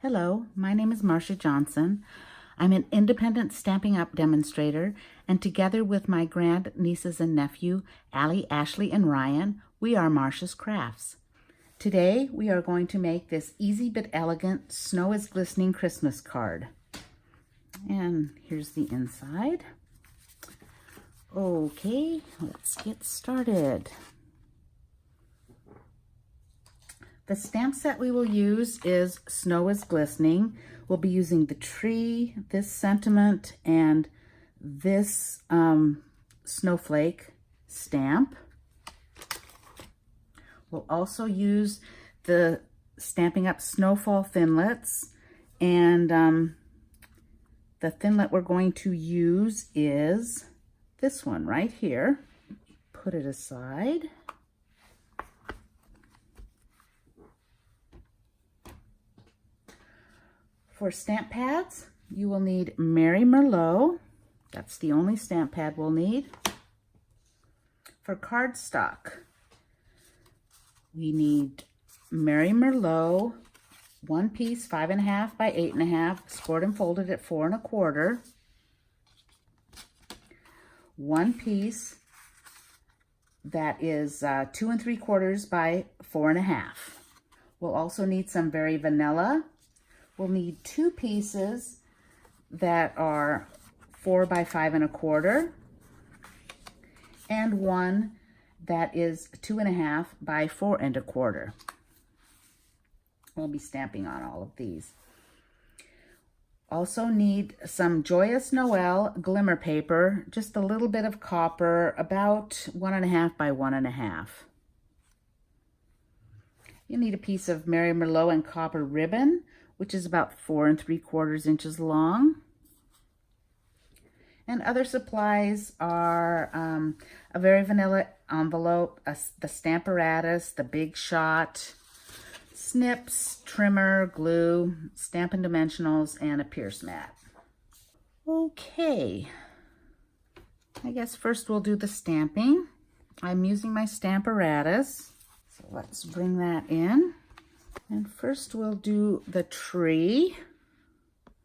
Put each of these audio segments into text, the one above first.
Hello, my name is Marcia Johnson. I'm an independent Stampin' Up! Demonstrator, and together with my grand nieces and nephew, Allie, Ashley, and Ryan, we are Marcia's Crafts. Today, we are going to make this easy but elegant Snow is Glistening Christmas card. And here's the inside. Okay, let's get started. The stamp set we will use is Snow is Glistening. We'll be using the tree, this sentiment, and this snowflake stamp. We'll also use the Stampin' Up! Snowfall Thinlits, and the thinlet we're going to use is this one right here. Put it aside. For stamp pads, you will need Merry Merlot. That's the only stamp pad we'll need. For cardstock, we need Merry Merlot, one piece, 5.5 by 8.5, scored and folded at 4 1/4. One piece that is 2 3/4 by 4.5. We'll also need some Very Vanilla. We'll need 2 pieces that are 4 by 5 1/4 and one that is 2.5 by 4 1/4. We'll be stamping on all of these. Also need some Joyous Noel Glimmer paper, just a little bit of copper, about 1.5 by 1.5. You'll need a piece of Merry Merlot and copper ribbon, which is about 4 3/4 inches long. And other supplies are a Very Vanilla envelope, the Stamparatus, the Big Shot, Snips, trimmer, glue, Stampin Dimensionals, and a Pierce mat. Okay, I guess first we'll do the stamping. I'm using my Stamparatus, so let's bring that in. And first we'll do the tree.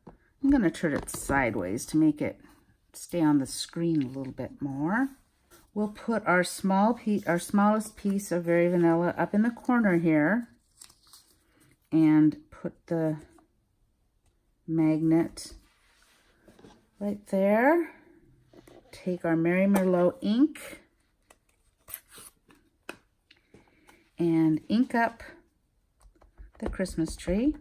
I'm going to turn it sideways to make it stay on the screen a little bit more. We'll put our smallest piece of Very Vanilla up in the corner here and put the magnet right there. Take our Merry Merlot ink and ink up the Christmas tree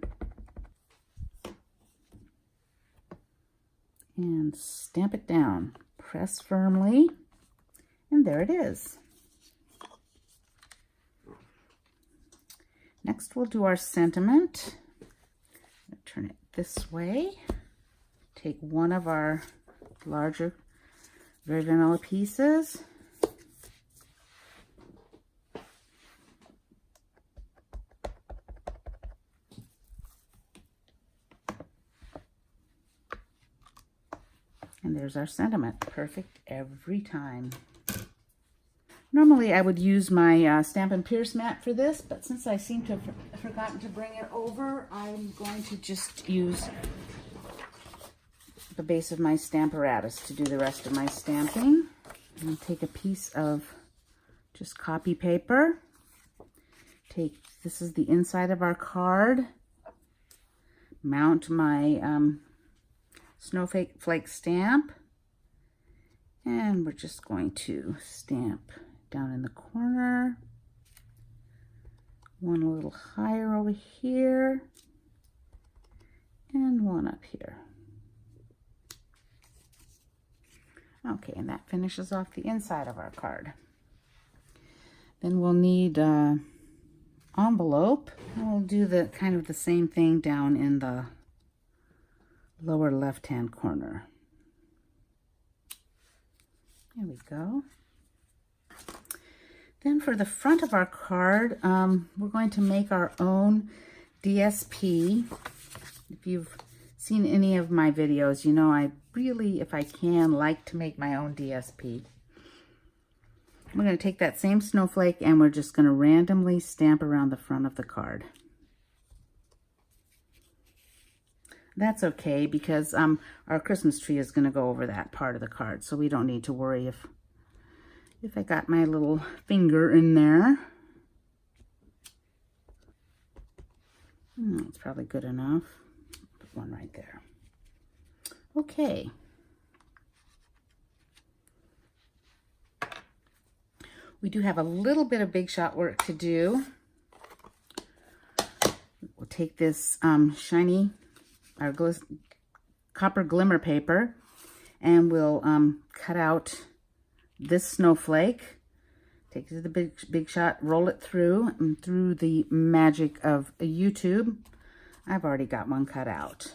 and stamp it down. Press firmly, and there it is. Next we'll do our sentiment. Turn it this way. Take one of our larger Very Vanilla pieces. And there's our sentiment. Perfect every time. Normally I would use my Stampin' Pierce mat for this, but since I seem to have forgotten to bring it over, I'm going to just use the base of my Stamparatus to do the rest of my stamping. I'm going to take a piece of just copy paper. This is the inside of our card. Mount my snowflake stamp, and we're just going to stamp down in the corner, one a little higher over here, and one up here. Okay, and that finishes off the inside of our card. Then we'll need envelope, and we'll do the kind of the same thing down in the lower left-hand corner. There we go. Then for the front of our card, we're going to make our own DSP. If you've seen any of my videos, you know I really, if I can, like to make my own DSP. We're going to take that same snowflake and we're just going to randomly stamp around the front of the card. that's okay because our Christmas tree is going to go over that part of the card, so we don't need to worry if I got my little finger in there. It's probably good enough. Put one right there. Okay. We do have a little bit of big shot work to do. We'll take this shiny, our copper glimmer paper, and we'll cut out this snowflake. Take it to the big shot, roll it through, and through the magic of YouTube, I've already got one cut out.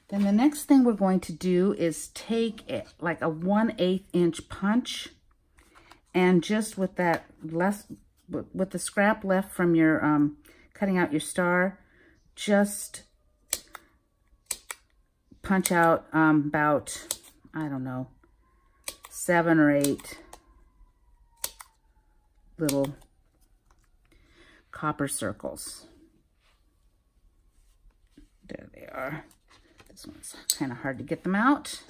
Then the next thing we're going to do is take it like a 1/8 inch punch, and just with that with the scrap left from your cutting out your star, just punch out about, I don't know, 7 or 8 little copper circles. There they are. This one's kind of hard to get them out.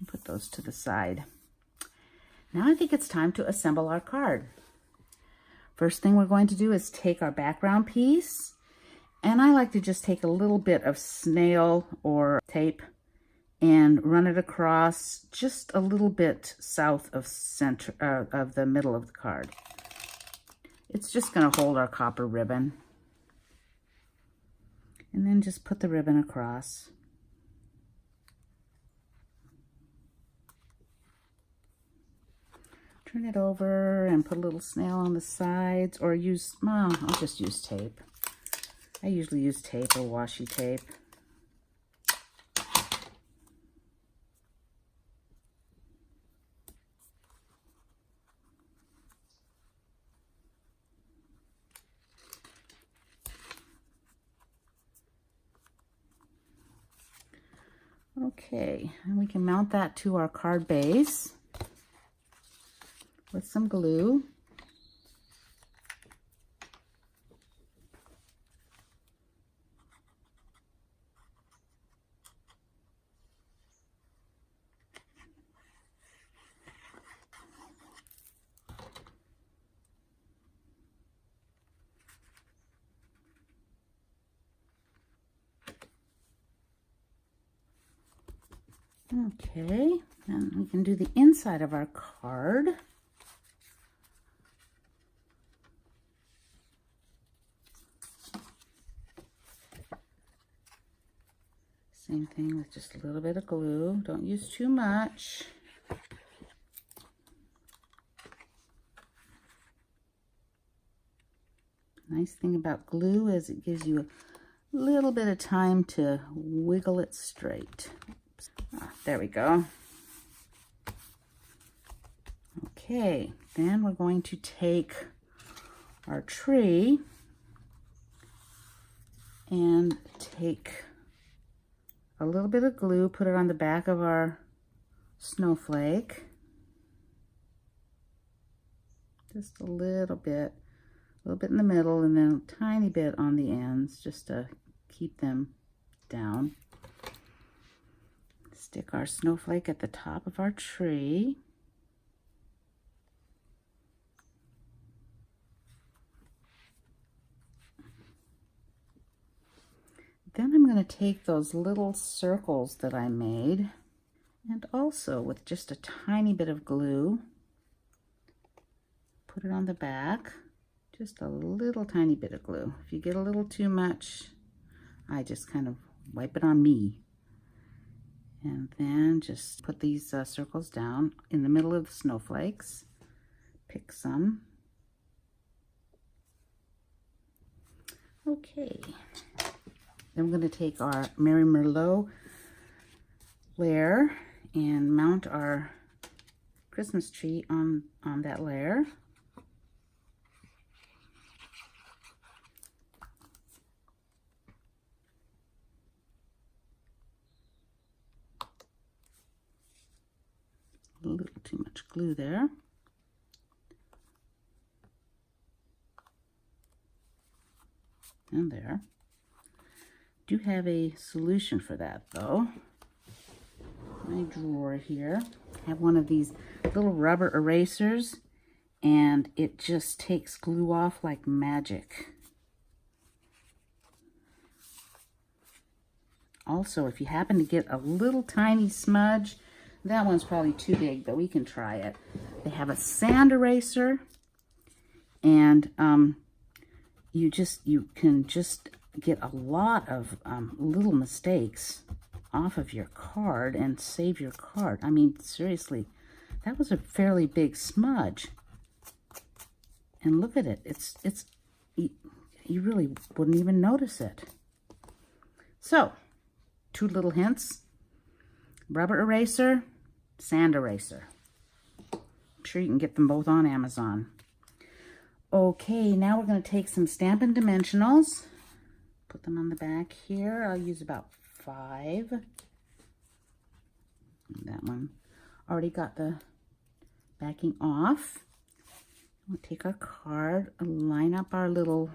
Put those to the side. Now I think it's time to assemble our card. First thing we're going to do is take our background piece, and I like to just take a little bit of snail or tape and run it across just a little bit south of of the middle of the card. It's just going to hold our copper ribbon. And then just put the ribbon across. Turn it over and put a little snail on the sides, or use, well, I'll just use tape. I usually use tape or washi tape. Okay, and we can mount that to our card base with some glue. Okay, and we can do the inside of our card. Same thing with just a little bit of glue. Don't use too much. Nice thing about glue is it gives you a little bit of time to wiggle it straight. There we go. Okay, then we're going to take our tree and take a little bit of glue, put it on the back of our snowflake. Just a little bit in the middle, and then a tiny bit on the ends, just to keep them down. Stick our snowflake at the top of our tree. Then I'm going to take those little circles that I made, and also with just a tiny bit of glue, put it on the back. Just a little tiny bit of glue. If you get a little too much, I just kind of wipe it on me. And then just put these circles down in the middle of the snowflakes. Pick some. Okay. Then we're going to take our Merry Merlot layer and mount our Christmas tree on that layer. A little too much glue there. And there. do have a solution for that though. My drawer here, I have one of these little rubber erasers, and it just takes glue off like magic. Also, if you happen to get a little tiny smudge, that one's probably too big, but we can try it. They have a sand eraser, and you can just get a lot of little mistakes off of your card and save your card. I mean, seriously, that was a fairly big smudge. And look at it. You really wouldn't even notice it. So, 2 little hints. Rubber eraser, sand eraser. I'm sure you can get them both on Amazon. Okay, now we're going to take some Stampin Dimensionals. Put them on the back here. I'll use about 5. That one already got the backing off. We'll take our card, line up our little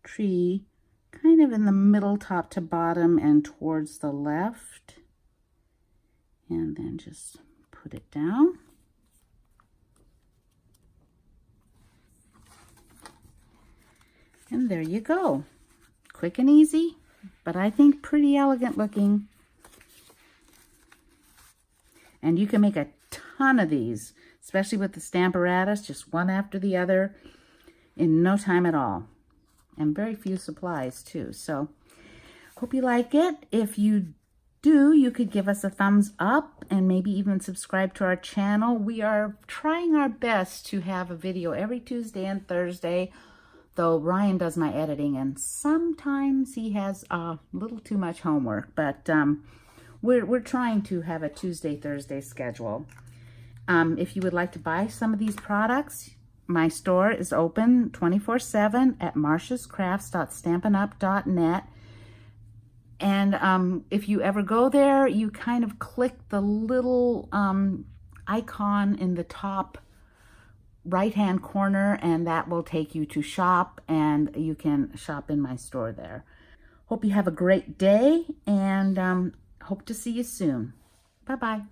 tree kind of in the middle, top to bottom, and towards the left. And then just put it down. And there you go. Quick and easy, but I think pretty elegant looking. And you can make a ton of these, especially with the Stamparatus, just one after the other in no time at all. And very few supplies too. So hope you like it. If you do, you could give us a thumbs up and maybe even subscribe to our channel. We are trying our best to have a video every Tuesday and Thursday, though Ryan does my editing and sometimes he has a little too much homework, but we're trying to have a Tuesday, Thursday schedule. If you would like to buy some of these products, my store is open 24/7 at marciascrafts.stampinup.net. And if you ever go there, you kind of click the little icon in the top right-hand corner, and that will take you to shop, and you can shop in my store there. Hope you have a great day, and hope to see you soon. Bye-bye.